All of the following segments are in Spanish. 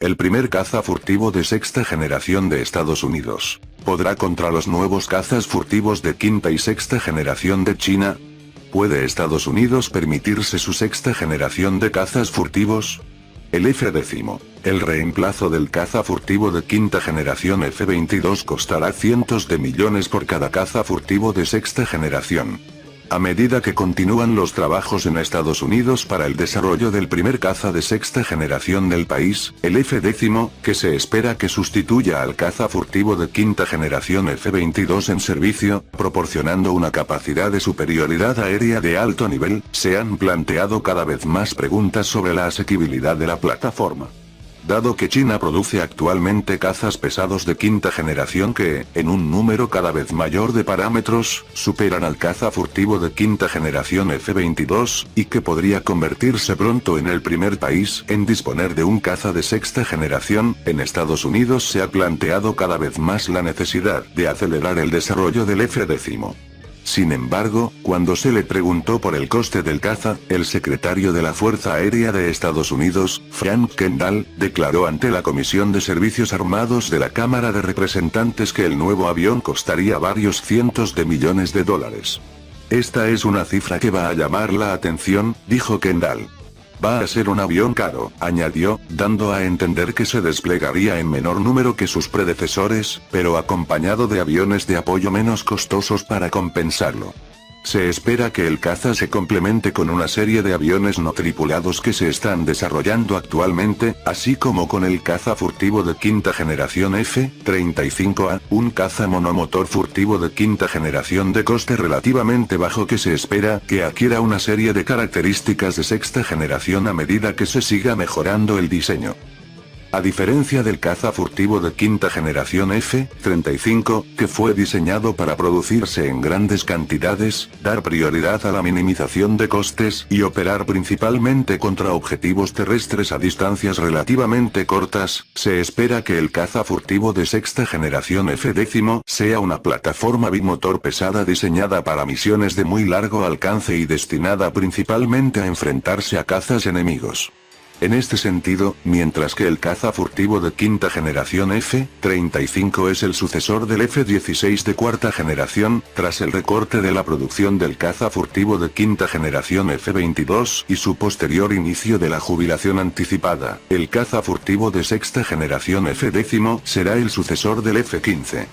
El primer caza furtivo de sexta generación de Estados Unidos. ¿Podrá contra los nuevos cazas furtivos de quinta y sexta generación de China? ¿Puede Estados Unidos permitirse su sexta generación de cazas furtivos? El F-10, el reemplazo del caza furtivo de quinta generación F-22 costará cientos de millones por cada caza furtivo de sexta generación. A medida que continúan los trabajos en Estados Unidos para el desarrollo del primer caza de sexta generación del país, el F-10, que se espera que sustituya al caza furtivo de quinta generación F-22 en servicio, proporcionando una capacidad de superioridad aérea de alto nivel, se han planteado cada vez más preguntas sobre la asequibilidad de la plataforma. Dado que China produce actualmente cazas pesados de quinta generación que, en un número cada vez mayor de parámetros, superan al caza furtivo de quinta generación F-22, y que podría convertirse pronto en el primer país en disponer de un caza de sexta generación, en Estados Unidos se ha planteado cada vez más la necesidad de acelerar el desarrollo del F-10. Sin embargo, cuando se le preguntó por el coste del caza, el secretario de la Fuerza Aérea de Estados Unidos, Frank Kendall, declaró ante la Comisión de Servicios Armados de la Cámara de Representantes que el nuevo avión costaría varios cientos de millones de dólares. Esta es una cifra que va a llamar la atención, dijo Kendall. Va a ser un avión caro, añadió, dando a entender que se desplegaría en menor número que sus predecesores, pero acompañado de aviones de apoyo menos costosos para compensarlo. Se espera que el caza se complemente con una serie de aviones no tripulados que se están desarrollando actualmente, así como con el caza furtivo de quinta generación F-35A, un caza monomotor furtivo de quinta generación de coste relativamente bajo que se espera que adquiera una serie de características de sexta generación a medida que se siga mejorando el diseño. A diferencia del caza furtivo de quinta generación F-35, que fue diseñado para producirse en grandes cantidades, dar prioridad a la minimización de costes y operar principalmente contra objetivos terrestres a distancias relativamente cortas, se espera que el caza furtivo de sexta generación F-10 sea una plataforma bimotor pesada diseñada para misiones de muy largo alcance y destinada principalmente a enfrentarse a cazas enemigos. En este sentido, mientras que el caza furtivo de quinta generación F-35 es el sucesor del F-16 de cuarta generación, tras el recorte de la producción del caza furtivo de quinta generación F-22 y su posterior inicio de la jubilación anticipada, el caza furtivo de sexta generación F-10 será el sucesor del F-15.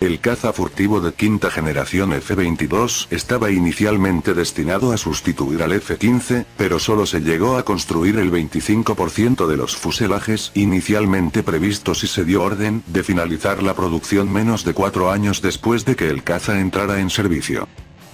El caza furtivo de quinta generación F-22 estaba inicialmente destinado a sustituir al F-15, pero solo se llegó a construir el 25% de los fuselajes inicialmente previstos y se dio orden de finalizar la producción menos de 4 años después de que el caza entrara en servicio.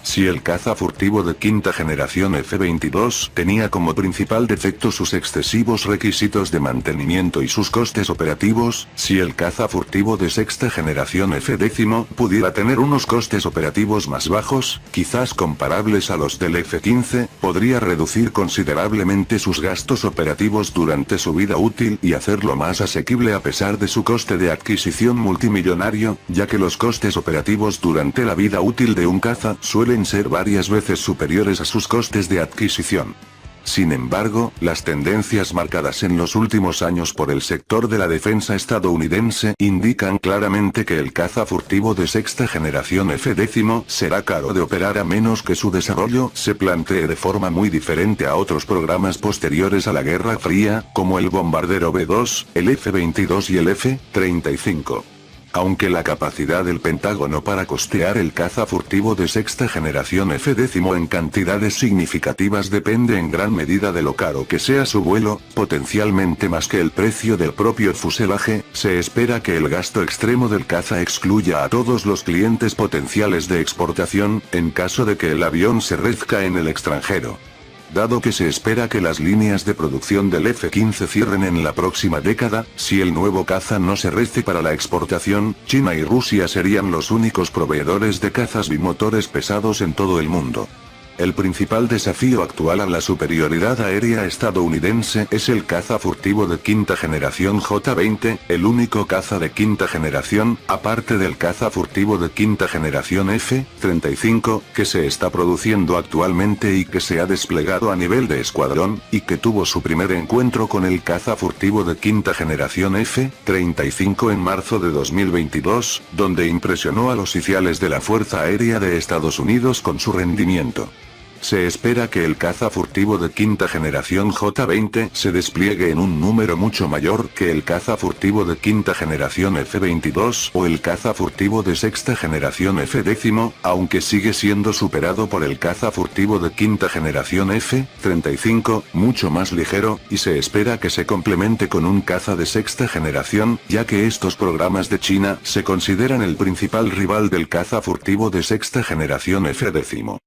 Si el caza furtivo de quinta generación F-22 tenía como principal defecto sus excesivos requisitos de mantenimiento y sus costes operativos, si el caza furtivo de sexta generación F-10 pudiera tener unos costes operativos más bajos, quizás comparables a los del F-15, podría reducir considerablemente sus gastos operativos durante su vida útil y hacerlo más asequible a pesar de su coste de adquisición multimillonario, ya que los costes operativos durante la vida útil de un caza suelen ser varias veces superiores a sus costes de adquisición. Sin embargo, las tendencias marcadas en los últimos años por el sector de la defensa estadounidense indican claramente que el caza furtivo de sexta generación F-10 será caro de operar a menos que su desarrollo se plantee de forma muy diferente a otros programas posteriores a la Guerra Fría, como el bombardero B-2, el F-22 y el F-35. Aunque la capacidad del Pentágono para costear el caza furtivo de sexta generación F-10 en cantidades significativas depende en gran medida de lo caro que sea su vuelo, potencialmente más que el precio del propio fuselaje, se espera que el gasto extremo del caza excluya a todos los clientes potenciales de exportación, en caso de que el avión se rezca en el extranjero. Dado que se espera que las líneas de producción del F-15 cierren en la próxima década, si el nuevo caza no se rece para la exportación, China y Rusia serían los únicos proveedores de cazas bimotores pesados en todo el mundo. El principal desafío actual a la superioridad aérea estadounidense es el caza furtivo de quinta generación J-20, el único caza de quinta generación, aparte del caza furtivo de quinta generación F-35, que se está produciendo actualmente y que se ha desplegado a nivel de escuadrón, y que tuvo su primer encuentro con el caza furtivo de quinta generación F-35 en marzo de 2022, donde impresionó a los oficiales de la Fuerza Aérea de Estados Unidos con su rendimiento. Se espera que el caza furtivo de quinta generación J-20 se despliegue en un número mucho mayor que el caza furtivo de quinta generación F-22 o el caza furtivo de sexta generación F-10, aunque sigue siendo superado por el caza furtivo de quinta generación F-35, mucho más ligero, y se espera que se complemente con un caza de sexta generación, ya que estos programas de China se consideran el principal rival del caza furtivo de sexta generación F-10.